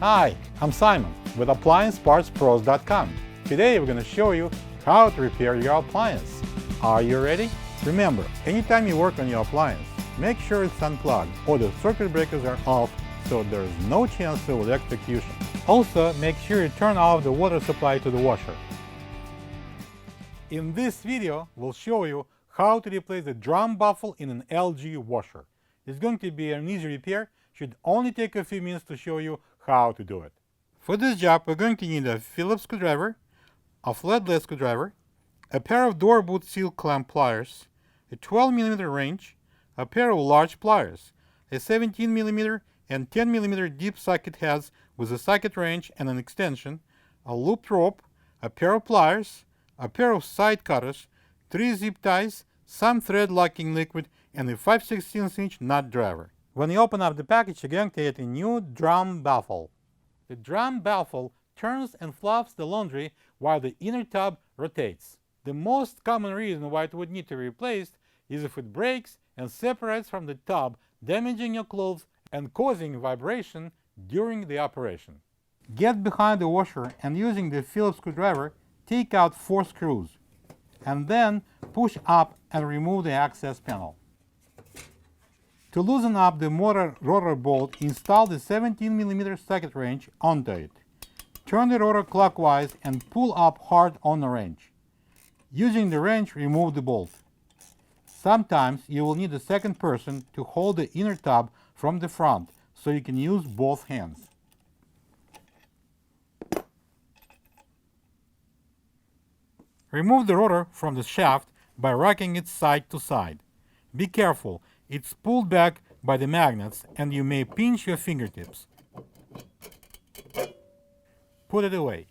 Hi, I'm Simon with AppliancePartsPros.com. Today we're going to show you how to repair your appliance. Are you ready? Remember, anytime you work on your appliance, make sure it's unplugged or the circuit breakers are off so there is no chance of electrocution. Also, make sure you turn off the water supply to the washer. In this video, we'll show you how to replace the drum baffle in an LG washer. It's going to be an easy repair, should only take a few minutes to show you how to do it. For this job, we're going to need a Phillips screwdriver, a flathead screwdriver, a pair of door boot seal clamp pliers, a 12mm wrench, a pair of large pliers, a 17mm and 10mm deep socket heads with a socket wrench and an extension, a looped rope, a pair of pliers, a pair of side cutters, 3 zip ties, some thread locking liquid, and a 5/16" nut driver. When you open up the package, you're going to get a new drum baffle. The drum baffle turns and fluffs the laundry while the inner tub rotates. The most common reason why it would need to be replaced is if it breaks and separates from the tub, damaging your clothes and causing vibration during the operation. Get behind the washer and using the Phillips screwdriver, take out 4 screws and then push up and remove the access panel. To loosen up the motor rotor bolt, install the 17mm socket wrench onto it. Turn the rotor clockwise and pull up hard on the wrench. Using the wrench, remove the bolt. Sometimes you will need a second person to hold the inner tub from the front, so you can use both hands. Remove the rotor from the shaft by rocking it side to side. Be careful, it's pulled back by the magnets and you may pinch your fingertips. Put it away.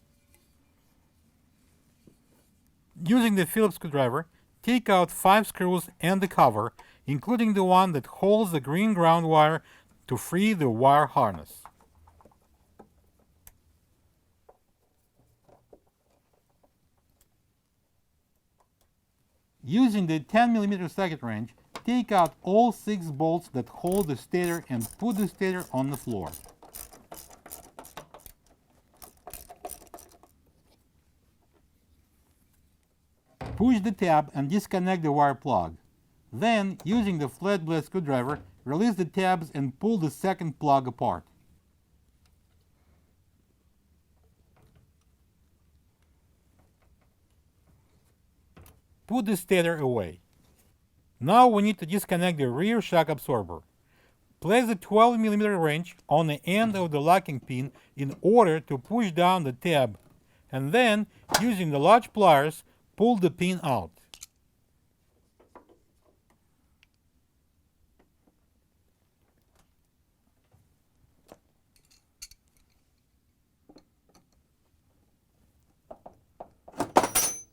Using the Phillips screwdriver, take out 5 screws and the cover, including the one that holds the green ground wire, to free the wire harness. Using the 10mm socket wrench, take out all 6 bolts that hold the stator and put the stator on the floor. Push the tab and disconnect the wire plug. Then, using the flat blade screwdriver, release the tabs and pull the second plug apart. Put the stator away. Now we need to disconnect the rear shock absorber. Place the 12mm wrench on the end of the locking pin in order to push down the tab, and then, using the large pliers, pull the pin out.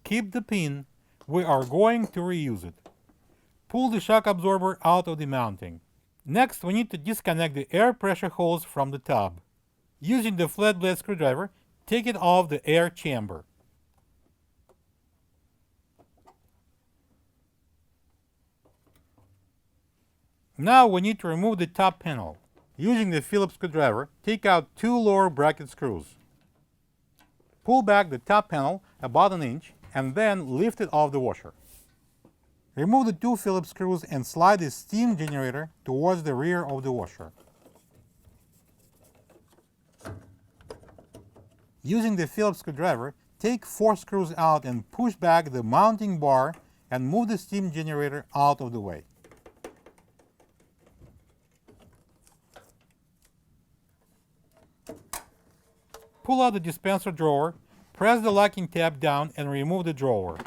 Keep the pin. We are going to reuse it. Pull the shock absorber out of the mounting. Next, we need to disconnect the air pressure hose from the tub. Using the flat blade screwdriver, take it off the air chamber. Now we need to remove the top panel. Using the Phillips screwdriver, take out 2 lower bracket screws. Pull back the top panel about an inch and then lift it off the washer. Remove the 2 Phillips screws and slide the steam generator towards the rear of the washer. Using the Phillips screwdriver, take 4 screws out and push back the mounting bar and move the steam generator out of the way. Pull out the dispenser drawer, press the locking tab down and remove the drawer.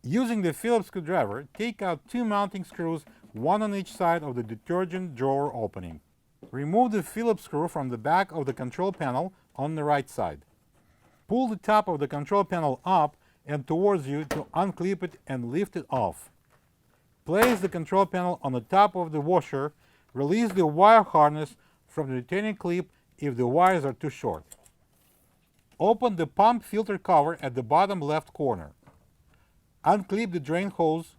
Using the Phillips screwdriver, take out 2 mounting screws, one on each side of the detergent drawer opening. Remove the Phillips screw from the back of the control panel on the right side. Pull the top of the control panel up and towards you to unclip it and lift it off. Place the control panel on the top of the washer. Release the wire harness from the retaining clip if the wires are too short. Open the pump filter cover at the bottom left corner. Unclip the drain hose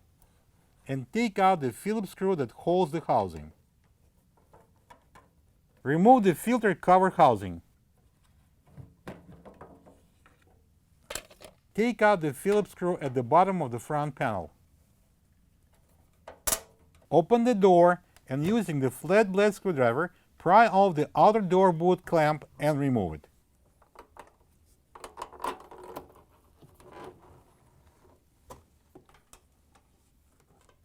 and take out the Phillips screw that holds the housing. Remove the filter cover housing. take out the Phillips screw at the bottom of the front panel. Open the door and using the flat blade screwdriver, pry off the outer door boot clamp and remove it.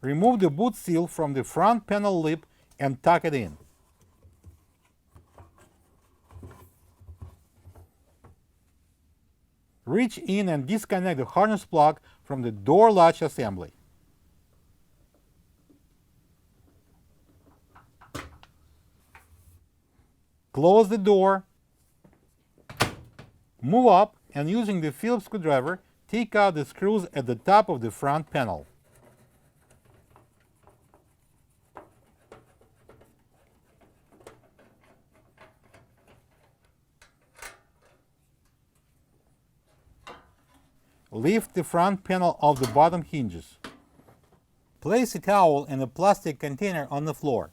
Remove the boot seal from the front panel lip and tuck it in. Reach in and disconnect the harness plug from the door latch assembly. Close the door, move up, and using the Phillips screwdriver, take out the screws at the top of the front panel. Lift the front panel off the bottom hinges. Place a towel and a plastic container on the floor.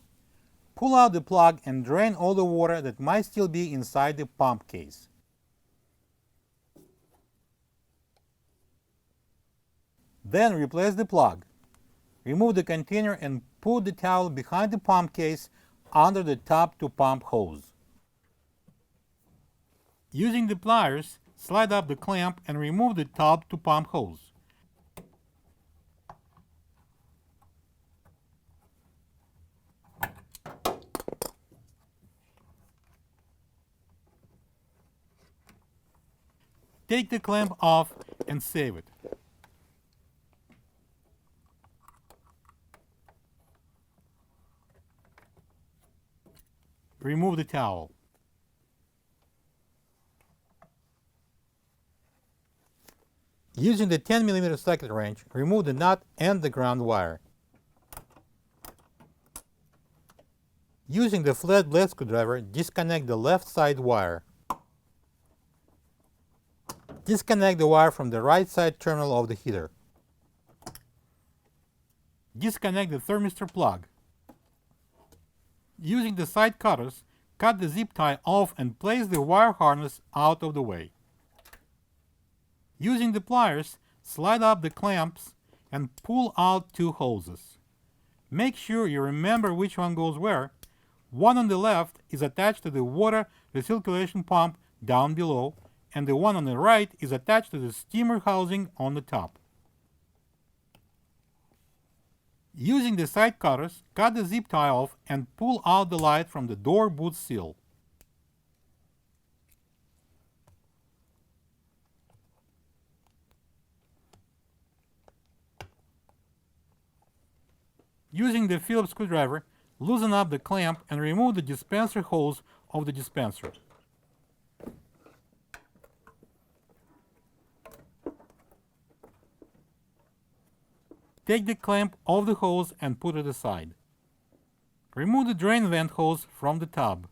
Pull out the plug and drain all the water that might still be inside the pump case. Then replace the plug. Remove the container and put the towel behind the pump case under the top to pump hose. Using the pliers, slide up the clamp and remove the top to pump hose. Take the clamp off and save it. Remove the towel. Using the 10 mm socket wrench, remove the nut and the ground wire. Using the flat blade screwdriver, disconnect the left side wire. Disconnect the wire from the right side terminal of the heater. Disconnect the thermistor plug. Using the side cutters, cut the zip tie off and place the wire harness out of the way. Using the pliers, slide up the clamps and pull out two hoses. Make sure you remember which one goes where. One on the left is attached to the water recirculation pump down below, and the one on the right is attached to the steamer housing on the top. Using the side cutters, cut the zip tie off and pull out the light from the door boot seal. Using the Phillips screwdriver, loosen up the clamp and remove the dispenser hose of the dispenser. Take the clamp off the hose and put it aside. Remove the drain vent hose from the tub.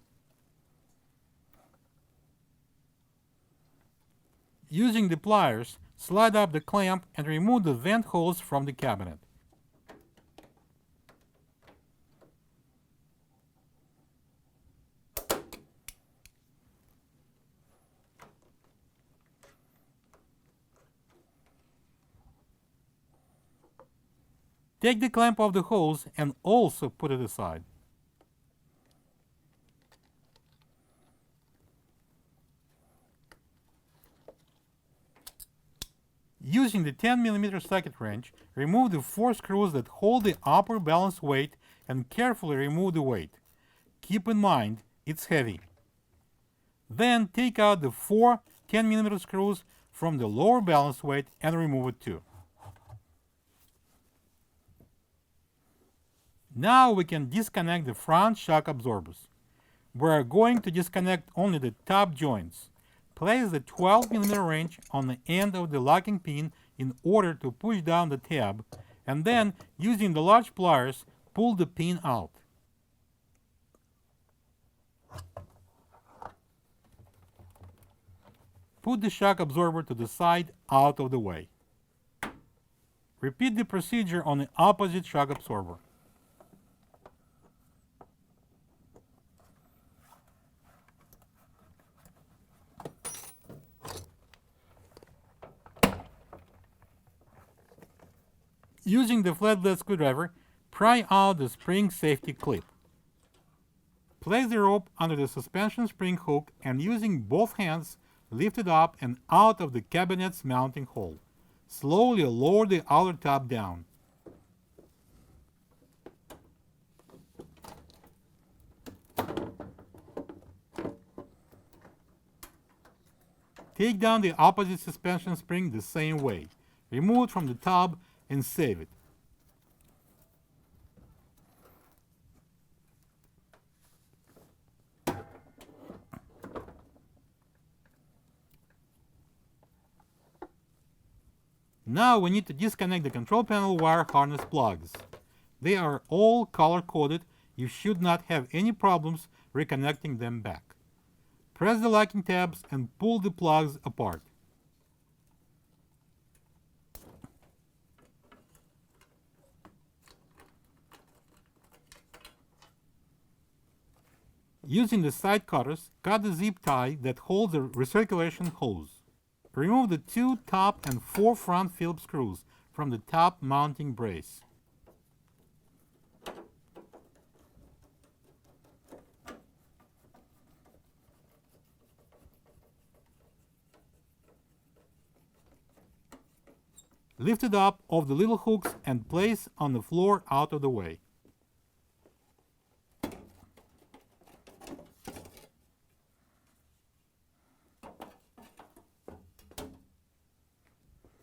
Using the pliers, slide up the clamp and remove the vent hose from the cabinet. Take the clamp off the hose and also put it aside. Using the 10 mm socket wrench, remove the 4 screws that hold the upper balance weight and carefully remove the weight. Keep in mind, it's heavy. Then take out the 4 10 mm screws from the lower balance weight and remove it too. Now we can disconnect the front shock absorbers. We are going to disconnect only the top joints. Place the 12 mm wrench on the end of the locking pin in order to push down the tab, and then, using the large pliers, pull the pin out. Put the shock absorber to the side out of the way. Repeat the procedure on the opposite shock absorber. Using the flathead screwdriver, pry out the spring safety clip. Place the rope under the suspension spring hook and using both hands, lift it up and out of the cabinet's mounting hole. Slowly lower the outer tab down. Take down the opposite suspension spring the same way. Remove it from the tub and save it. Now we need to disconnect the control panel wire harness plugs. They are all color-coded. You should not have any problems reconnecting them back. Press the locking tabs and pull the plugs apart. Using the side cutters, cut the zip tie that holds the recirculation hose. Remove the 2 top and 4 front Phillips screws from the top mounting brace. Lift it up off the little hooks and place on the floor out of the way.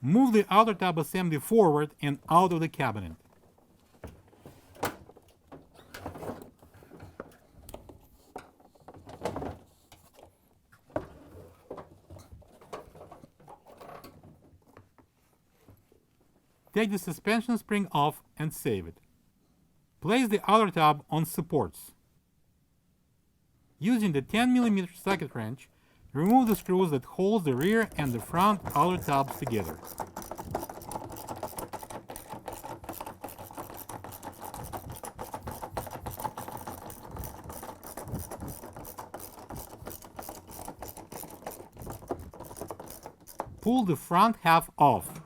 Move the outer tab assembly forward and out of the cabinet. Take the suspension spring off and save it. Place the outer tab on supports. Using the 10mm socket wrench, remove the screws that hold the rear and the front outer tabs together. Pull the front half off.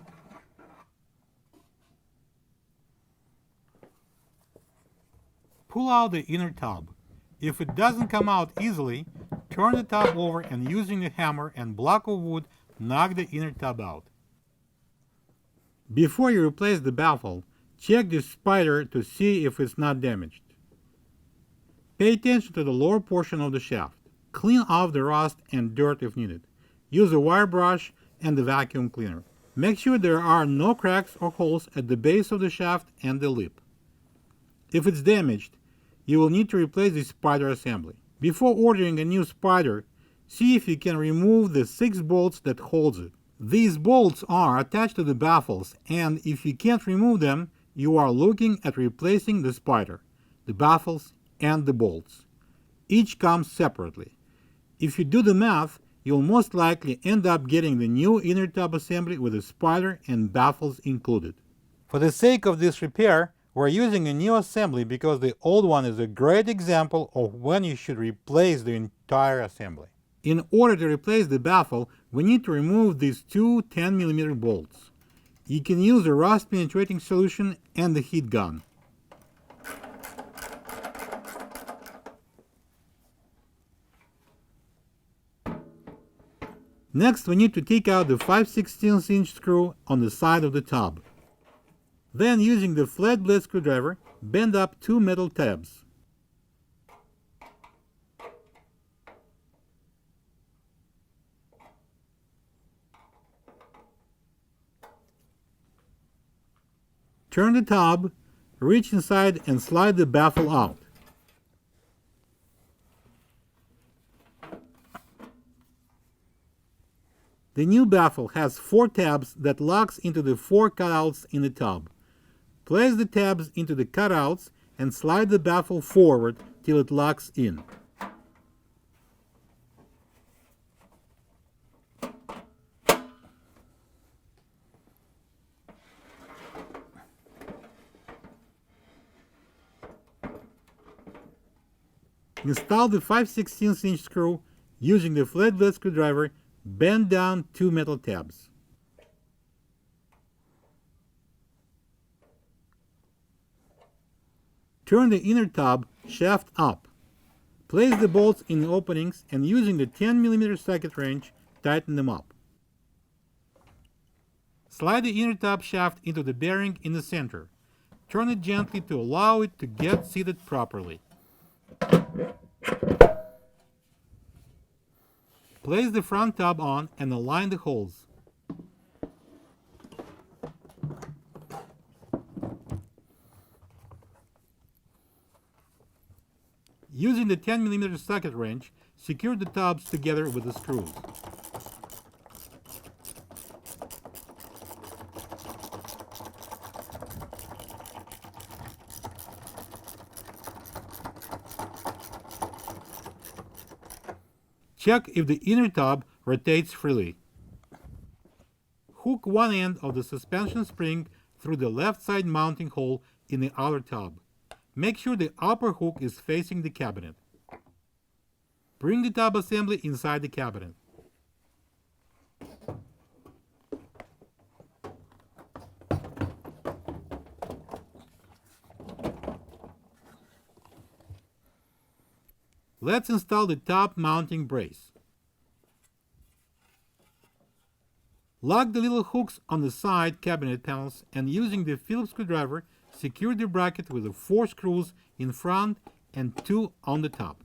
Pull out the inner tab. If it doesn't come out easily, turn the tab over and using a hammer and block of wood, knock the inner tab out. Before you replace the baffle, check the spider to see if it's not damaged. Pay attention to the lower portion of the shaft. Clean off the rust and dirt if needed. Use a wire brush and the vacuum cleaner. Make sure there are no cracks or holes at the base of the shaft and the lip. If it's damaged, you will need to replace the spider assembly. Before ordering a new spider, see if you can remove the 6 bolts that holds it. These bolts are attached to the baffles, and if you can't remove them, you are looking at replacing the spider, the baffles, and the bolts. Each comes separately. If you do the math, you'll most likely end up getting the new inner tub assembly with the spider and baffles included. For the sake of this repair, we're using a new assembly because the old one is a great example of when you should replace the entire assembly. In order to replace the baffle, we need to remove these 2 10mm bolts. You can use a rust penetrating solution and the heat gun. Next, we need to take out the 5/16" screw on the side of the tub. Then, using the flat blade screwdriver, bend up 2 metal tabs. Turn the tub, reach inside and slide the baffle out. The new baffle has 4 tabs that locks into the 4 cutouts in the tub. Place the tabs into the cutouts and slide the baffle forward till it locks in. Install the 5/16" screw using the flat blade screwdriver. Bend down 2 metal tabs. Turn the inner tub shaft up. Place the bolts in the openings and using the 10 mm socket wrench, tighten them up. Slide the inner tub shaft into the bearing in the center. Turn it gently to allow it to get seated properly. Place the front tub on and align the holes. Using the 10 mm socket wrench, secure the tubs together with the screws. Check if the inner tub rotates freely. Hook one end of the suspension spring through the left side mounting hole in the outer tub. Make sure the upper hook is facing the cabinet. Bring the tub assembly inside the cabinet. Let's install the top mounting brace. Lock the little hooks on the side cabinet panels and using the Phillips screwdriver, secure the bracket with the 4 screws in front and 2 on the top.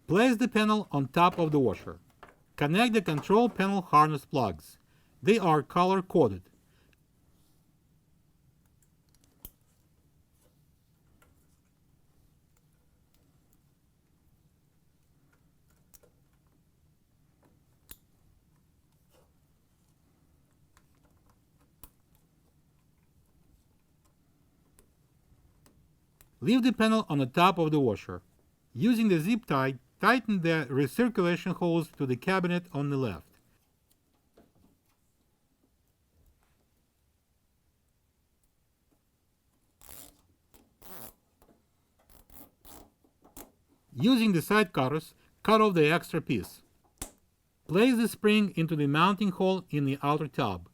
Place the panel on top of the washer. Connect the control panel harness plugs. They are color-coded. Leave the panel on the top of the washer. Using the zip tie, tighten the recirculation hose to the cabinet on the left. Using the side cutters, cut off the extra piece. Place the spring into the mounting hole in the outer tub.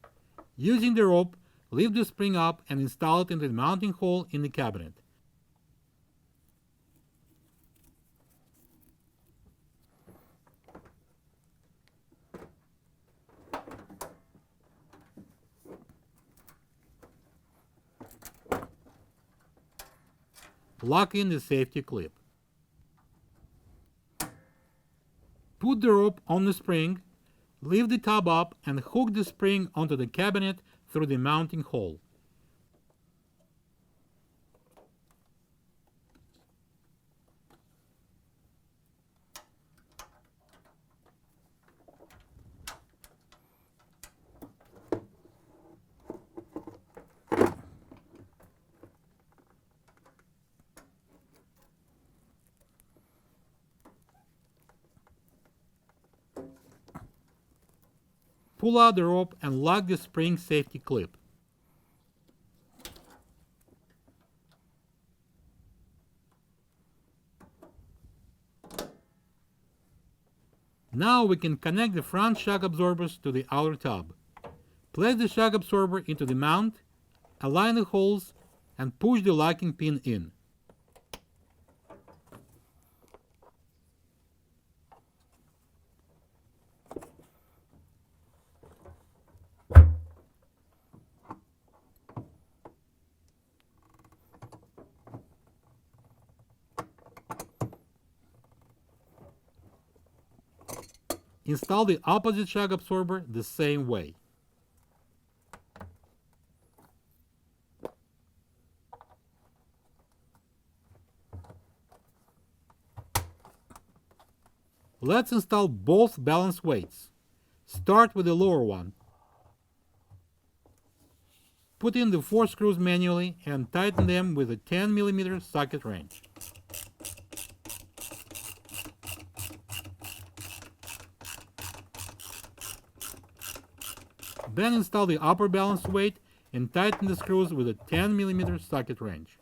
Using the rope, lift the spring up and install it into the mounting hole in the cabinet. Lock in the safety clip. Put the rope on the spring, lift the tub up and hook the spring onto the cabinet through the mounting hole. Pull out the rope and lock the spring safety clip. Now we can connect the front shock absorbers to the outer tub. Place the shock absorber into the mount, align the holes, and push the locking pin in. Install the opposite shock absorber the same way. Let's install both balance weights. Start with the lower one. Put in the 4 screws manually and tighten them with a 10 mm socket wrench. Then install the upper balance weight and tighten the screws with a 10mm socket wrench.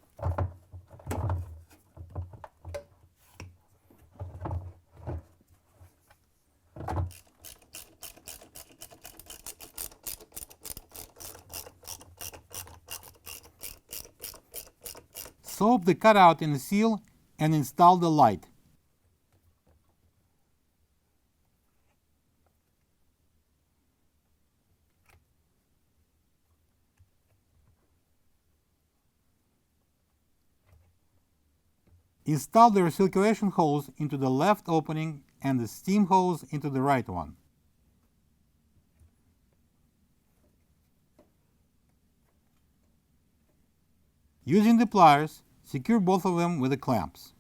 Soap the cutout in the seal and install the light. Install the recirculation hose into the left opening and the steam hose into the right one. Using the pliers, secure both of them with the clamps.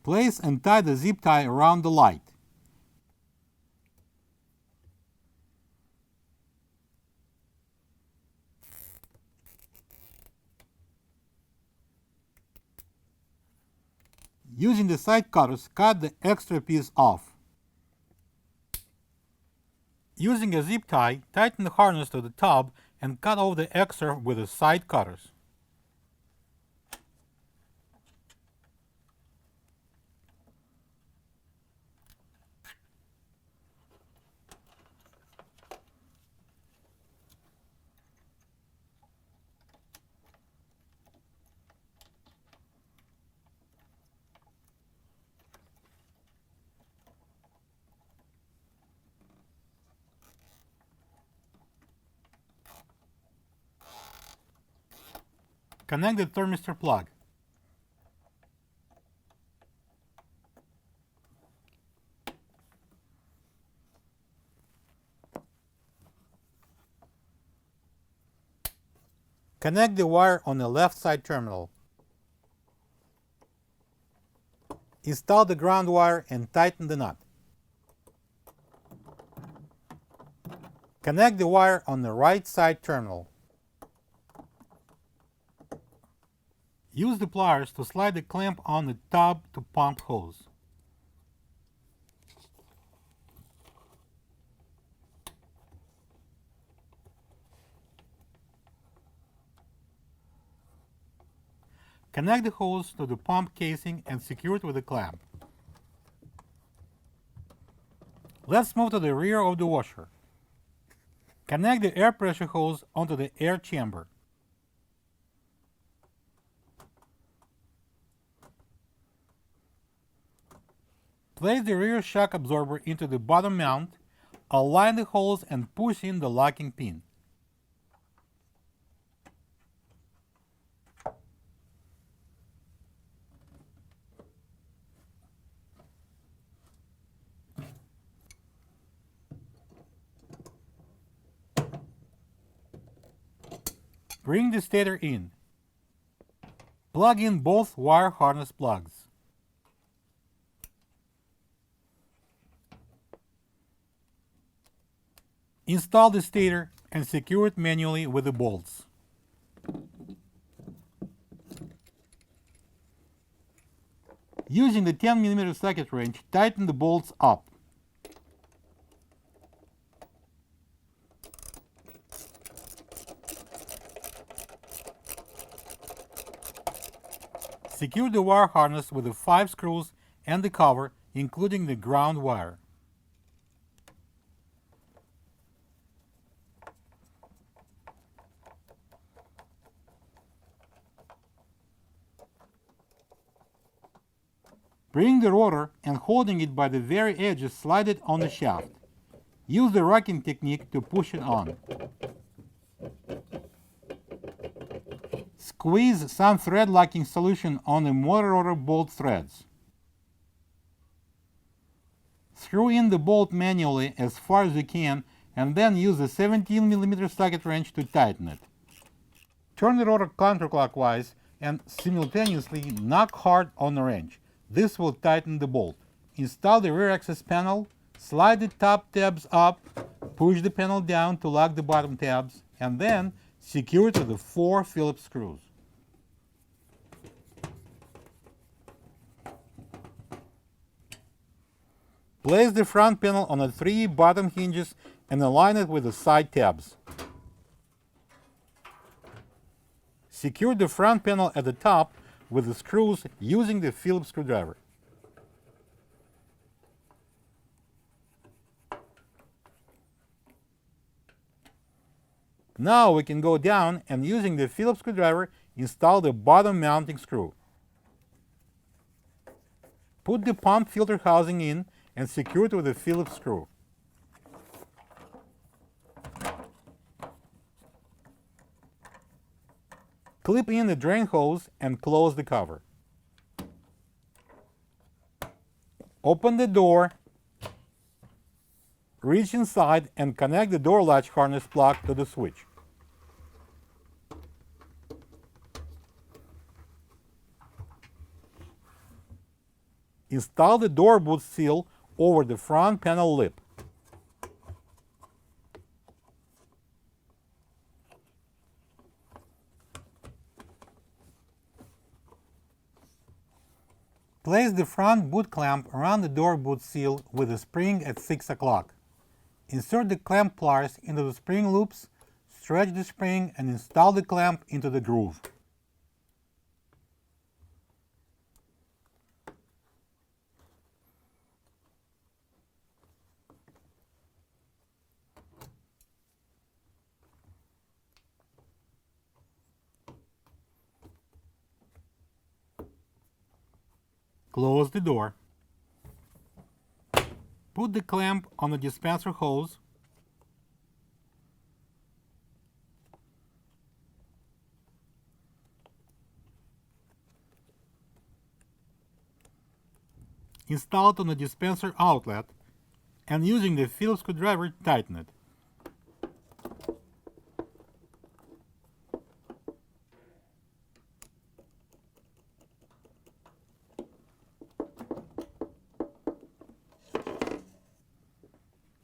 Place and tie the zip tie around the light. Using the side cutters, cut the extra piece off. Using a zip tie, tighten the harness to the tub and cut off the extra with the side cutters. Connect the thermistor plug. Connect the wire on the left side terminal. Install the ground wire and tighten the nut. Connect the wire on the right side terminal. Use the pliers to slide the clamp on the tub to pump hose. Connect the hose to the pump casing and secure it with a clamp. Let's move to the rear of the washer. Connect the air pressure hose onto the air chamber. Place the rear shock absorber into the bottom mount, align the holes and push in the locking pin. Bring the stator in. Plug in both wire harness plugs. Install the stator and secure it manually with the bolts. Using the 10mm socket wrench, tighten the bolts up. Secure the wire harness with the 5 screws and the cover, including the ground wire. Bring the rotor and holding it by the very edges, slide it on the shaft. Use the rocking technique to push it on. Squeeze some thread locking solution on the motor rotor bolt threads. Screw in the bolt manually as far as you can and then use a 17mm socket wrench to tighten it. Turn the rotor counterclockwise and simultaneously knock hard on the wrench. This will tighten the bolt. Install the rear access panel, slide the top tabs up, push the panel down to lock the bottom tabs, and then secure it with the 4 Phillips screws. Place the front panel on the 3 bottom hinges and align it with the side tabs. Secure the front panel at the top with the screws using the Phillips screwdriver. Now we can go down and using the Phillips screwdriver install the bottom mounting screw. Put the pump filter housing in and secure it with a Phillips screw. Clip in the drain hose and close the cover. Open the door, reach inside and connect the door latch harness plug to the switch. Install the door boot seal over the front panel lip. Place the front boot clamp around the door boot seal with a spring at 6 o'clock. Insert the clamp pliers into the spring loops, stretch the spring and install the clamp into the groove. Close the door. Put the clamp on the dispenser hose. Install it on the dispenser outlet and using the Phillips screwdriver tighten it.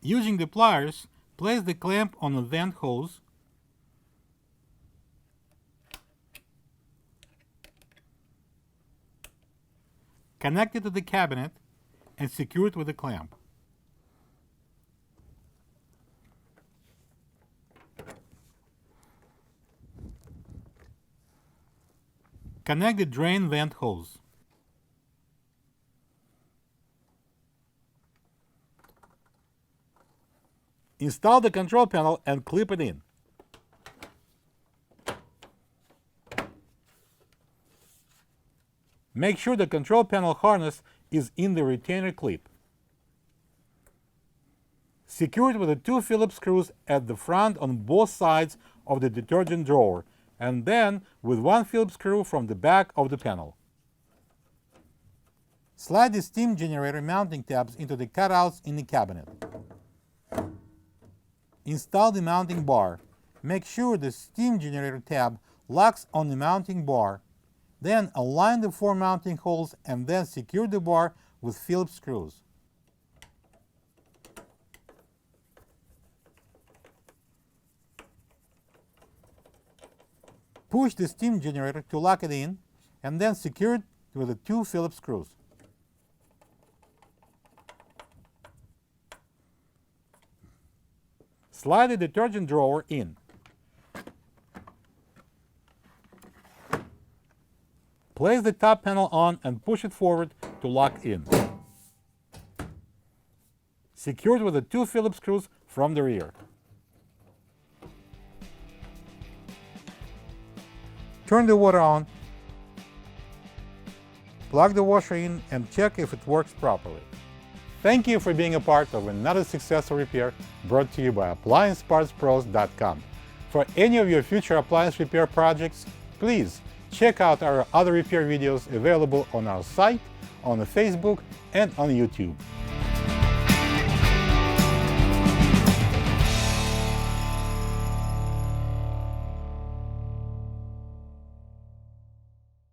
Using the pliers, place the clamp on the vent hose. Connect it to the cabinet and secure it with a clamp. Connect the drain vent hose. Install the control panel and clip it in. Make sure the control panel harness is in the retainer clip. Secure it with the 2 Phillips screws at the front on both sides of the detergent drawer, and then with 1 Phillips screw from the back of the panel. Slide the steam generator mounting tabs into the cutouts in the cabinet. Install the mounting bar. Make sure the steam generator tab locks on the mounting bar. Then align the 4 mounting holes and then secure the bar with Phillips screws. Push the steam generator to lock it in and then secure it with the 2 Phillips screws. Slide the detergent drawer in. Place the top panel on and push it forward to lock in. Secure it with the 2 Phillips screws from the rear. Turn the water on, plug the washer in and check if it works properly. Thank you for being a part of another successful repair brought to you by AppliancePartsPros.com. For any of your future appliance repair projects, please check out our other repair videos available on our site, on Facebook, and on YouTube.